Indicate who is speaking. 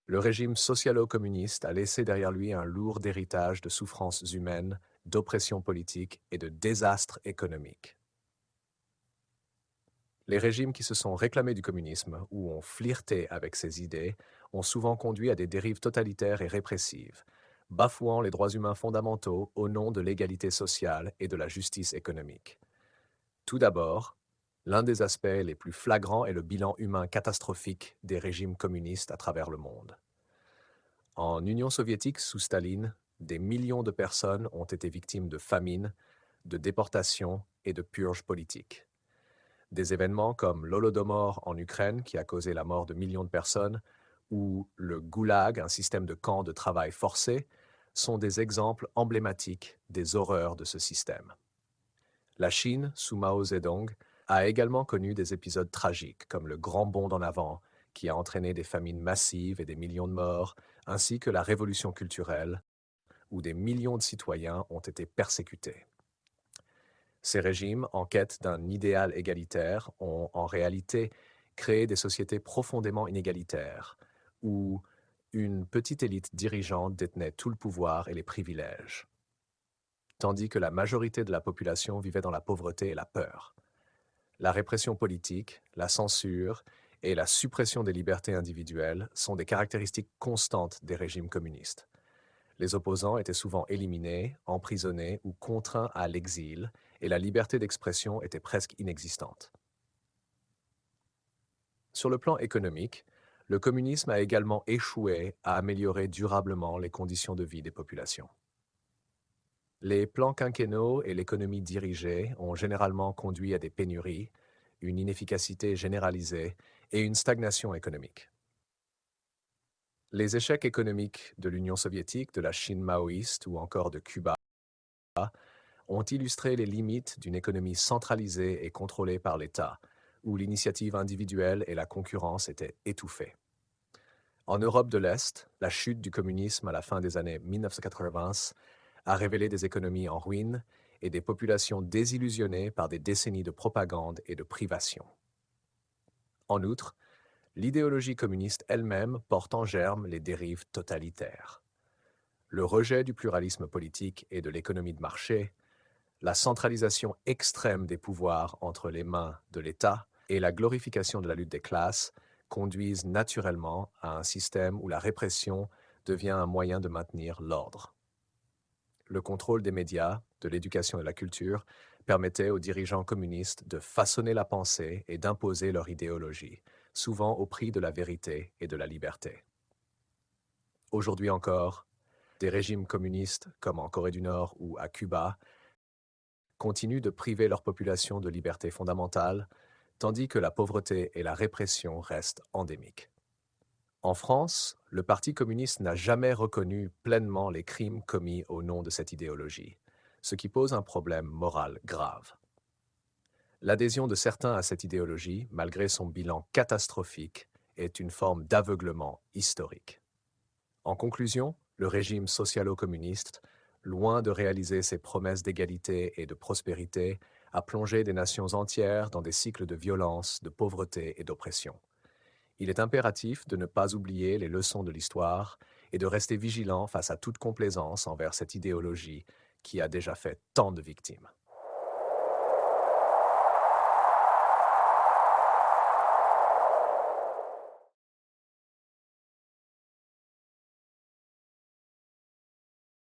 Speaker 1: Le régime socialo-communiste a laissé derrière lui un lourd héritage de souffrances humaines, d'oppression politique et de désastres économiques. Les régimes qui se sont réclamés du communisme ou ont flirté avec ces idées ont souvent conduit à des dérives totalitaires et répressives, bafouant les droits humains fondamentaux au nom de l'égalité sociale et de la justice économique. Tout d'abord, l'un des aspects les plus flagrants est le bilan humain catastrophique des régimes communistes à travers le monde. En Union soviétique sous Staline, des millions de personnes ont été victimes de famine, de déportation et de purges politiques. Des événements comme l'Holodomor en Ukraine, qui a causé la mort de millions de personnes, ou le Goulag, un système de camps de travail forcé, sont des exemples emblématiques des horreurs de ce système. La Chine, sous Mao Zedong, a également connu des épisodes tragiques, comme le Grand Bond en avant, qui a entraîné des famines massives et des millions de morts, ainsi que la révolution culturelle, où des millions de citoyens ont été persécutés. Ces régimes, en quête d'un idéal égalitaire, ont en réalité créé des sociétés profondément inégalitaires, où une petite élite dirigeante détenait tout le pouvoir et les privilèges, tandis que la majorité de la population vivait dans la pauvreté et la peur. La répression politique, la censure et la suppression des libertés individuelles sont des caractéristiques constantes des régimes communistes. Les opposants étaient souvent éliminés, emprisonnés ou contraints à l'exil, et la liberté d'expression était presque inexistante. Sur le plan économique, le communisme a également échoué à améliorer durablement les conditions de vie des populations. Les plans quinquennaux et l'économie dirigée ont généralement conduit à des pénuries, une inefficacité généralisée et une stagnation économique. Les échecs économiques de l'Union soviétique, de la Chine maoïste ou encore de Cuba ont illustré les limites d'une économie centralisée et contrôlée par l'État, où l'initiative individuelle et la concurrence étaient étouffées. En Europe de l'Est, la chute du communisme à la fin des années 1980 a révélé des économies en ruine et des populations désillusionnées par des décennies de propagande et de privation. En outre, l'idéologie communiste elle-même porte en germe les dérives totalitaires. Le rejet du pluralisme politique et de l'économie de marché, la centralisation extrême des pouvoirs entre les mains de l'État et la glorification de la lutte des classes conduisent naturellement à un système où la répression devient un moyen de maintenir l'ordre. Le contrôle des médias, de l'éducation et de la culture permettait aux dirigeants communistes de façonner la pensée et d'imposer leur idéologie, souvent au prix de la vérité et de la liberté. Aujourd'hui encore, des régimes communistes, comme en Corée du Nord ou à Cuba, continuent de priver leur population de libertés fondamentales, tandis que la pauvreté et la répression restent endémiques. En France, le Parti communiste n'a jamais reconnu pleinement les crimes commis au nom de cette idéologie, ce qui pose un problème moral grave. L'adhésion de certains à cette idéologie, malgré son bilan catastrophique, est une forme d'aveuglement historique. En conclusion, le régime socialo-communiste, loin de réaliser ses promesses d'égalité et de prospérité, a plongé des nations entières dans des cycles de violence, de pauvreté et d'oppression. Il est impératif de ne pas oublier les leçons de l'histoire et de rester vigilant face à toute complaisance envers cette idéologie qui a déjà fait tant de victimes.